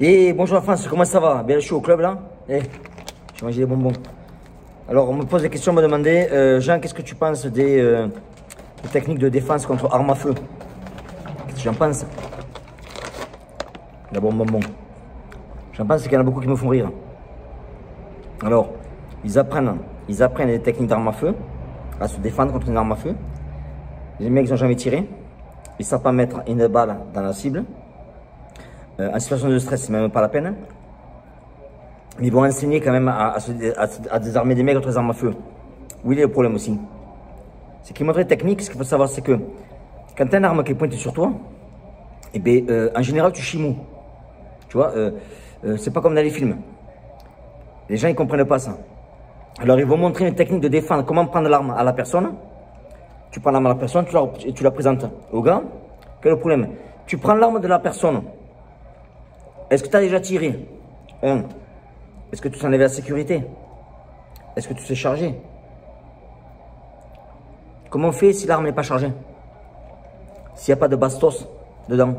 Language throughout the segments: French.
Et bonjour la France, comment ça va? Bien, je suis au club là. J'ai mangé des bonbons. Alors on me pose des questions, on me demandait, Jean, qu'est-ce que tu penses des techniques de défense contre armes à feu? Qu'est-ce que j'en pense? D'abord bonbon. J'en pense qu'il y en a beaucoup qui me font rire. Alors, ils apprennent les techniques d'armes à feu, à se défendre contre une arme à feu. Les mecs, ils n'ont jamais tiré. Ils ne savent pas mettre une balle dans la cible. En situation de stress, c'est même pas la peine. Mais ils vont enseigner quand même à désarmer des mecs contre les armes à feu. Où il est le problème aussi? C'est qu'ils montrent les techniques. Ce qu'il faut savoir, c'est que quand tu as une arme qui est pointée sur toi, eh bien, en général, tu chimous. Tu vois, c'est pas comme dans les films. Les gens, ils comprennent pas ça. Alors, ils vont montrer une technique de défense. Comment prendre l'arme à la personne. Tu prends l'arme à la personne, tu la présentes au gars. Quel est le problème? Tu prends l'arme de la personne. Est-ce que tu as déjà tiré? Est-ce que tu t'enlèves la sécurité? Est-ce que tu sais charger? Comment on fait si l'arme n'est pas chargée? S'il n'y a pas de bastos dedans,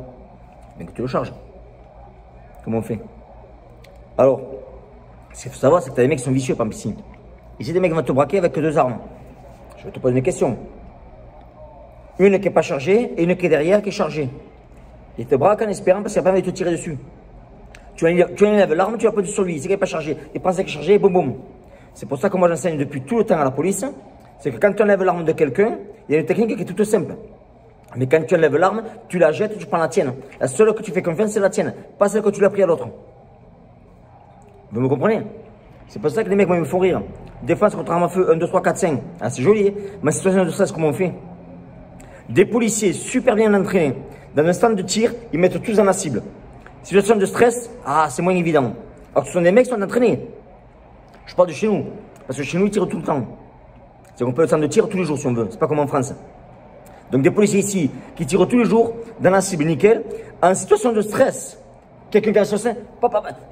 bien que tu le charges. Comment on fait? Alors, ce qu'il faut savoir, c'est que tu as des mecs qui sont vicieux, par exemple ici. Ici, des mecs vont te braquer avec deux armes. Je vais te poser une question. Une qui n'est pas chargée et une qui est derrière qui est chargée. Ils te braquent en espérant parce qu'il n'y a pas envie de te tirer dessus. Tu enlèves l'arme, tu la poses sur lui, c'est qu'elle n'est pas chargée. Il pense qu'elle est chargée et boum boum. C'est pour ça que moi j'enseigne depuis tout le temps à la police. C'est que quand tu enlèves l'arme de quelqu'un, il y a une technique qui est toute simple. Mais quand tu enlèves l'arme, tu la jettes, tu prends la tienne. La seule que tu fais confiance, c'est la tienne, pas celle que tu l'as pris à l'autre. Vous me comprenez? C'est pour ça que les mecs, moi, ils me font rire. Défense contre arme à feu, 1, 2, 3, 4, 5. Ah, c'est joli, hein? Ma situation de stress, comment on fait? Des policiers super bien entraînés, dans un stand de tir, ils mettent tous dans la cible. Situation de stress, c'est moins évident. Alors que ce sont des mecs qui sont entraînés. Je parle de chez nous, parce que chez nous, ils tirent tout le temps. C'est qu'on peut le stand de tir tous les jours si on veut, c'est pas comme en France. Donc des policiers ici, qui tirent tous les jours, dans la cible, nickel. En situation de stress, quelqu'un qui a stress,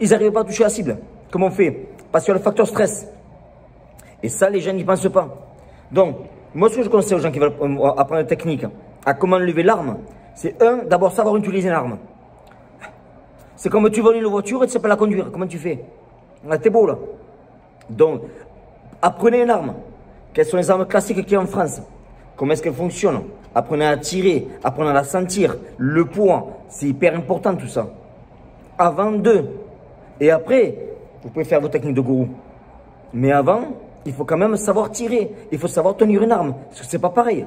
ils n'arrivent pas à toucher la cible. Comment on fait? Parce qu'il y a le facteur stress. Et ça, les gens n'y pensent pas. Donc, moi, ce que je conseille aux gens qui veulent apprendre la technique, à comment lever l'arme, c'est d'abord savoir utiliser une arme. C'est comme tu voles une voiture et tu ne sais pas la conduire. Comment tu fais? T'es beau là. Donc, apprenez une arme. Quelles sont les armes classiques qu'il y a en France? Comment est-ce qu'elles fonctionnent? Apprenez à tirer, apprenez à la sentir. Le poids, c'est hyper important tout ça. Avant et après, vous pouvez faire vos techniques de gourou. Mais avant, il faut quand même savoir tirer. Il faut savoir tenir une arme. Parce que c'est pas pareil.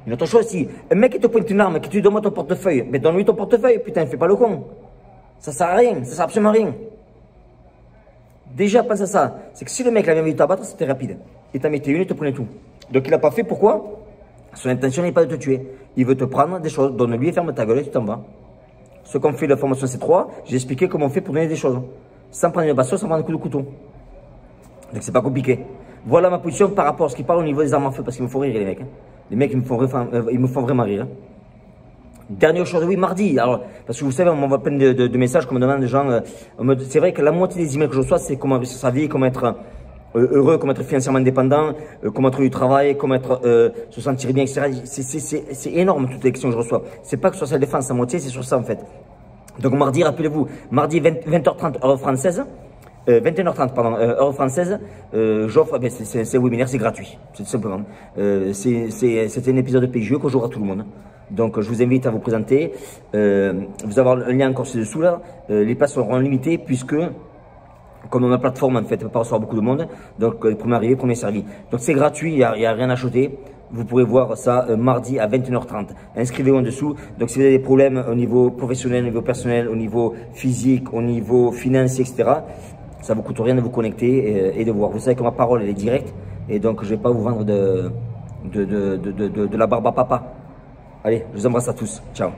Une autre chose aussi, un mec qui te pointe une arme, qui te demande ton portefeuille, mais donne-lui ton portefeuille, putain, fais pas le con. Ça sert à rien, ça sert absolument à rien. Déjà, pense à ça. C'est que si le mec avait envie de t'abattre, c'était rapide. Il t'en mettait une, il te prenait tout. Donc il n'a pas fait, pourquoi? Son intention n'est pas de te tuer. Il veut te prendre des choses, donne-lui et ferme ta gueule et tu t'en vas. Ce qu'on fait de la formation C3, j'ai expliqué comment on fait pour donner des choses. Sans prendre une baston, sans prendre un coup de couteau. Donc c'est pas compliqué. Voilà ma position par rapport à ce qu'ils parlent au niveau des armes à feu, parce qu'ils me font rire les mecs. Les mecs, ils me font vraiment rire. Dernière chose, oui, mardi. Alors, parce que vous savez, on m'envoie plein de messages qu'on me demande des gens. C'est vrai que la moitié des emails que je reçois, c'est comment vivre sa vie, comment être heureux, comment être financièrement indépendant, comment trouver du travail, comment se sentir bien, etc. C'est énorme toutes les questions que je reçois. C'est pas que sur sa défense, la moitié, c'est sur ça en fait. Donc mardi, rappelez-vous, mardi 20h30 heure française. 21h30, pardon, heure française, j'offre, c'est un webinaire, c'est gratuit, c'est tout simplement. C'est un épisode de PJE que j'aurai à tout le monde. Donc je vous invite à vous présenter. Vous avez un lien encore ci-dessous là. Les places seront limitées puisque, comme on a plateforme en fait, on peut pas recevoir beaucoup de monde. Donc premier arrivé, premier servi. Donc c'est gratuit, il n'y a rien à acheter. Vous pourrez voir ça mardi à 21h30. Inscrivez-vous en dessous. Donc si vous avez des problèmes au niveau professionnel, au niveau personnel, au niveau physique, au niveau financier, etc., ça ne vous coûte rien de vous connecter et de voir. Vous savez que ma parole elle est directe et donc je ne vais pas vous vendre de la barbe à papa. Allez, je vous embrasse à tous. Ciao.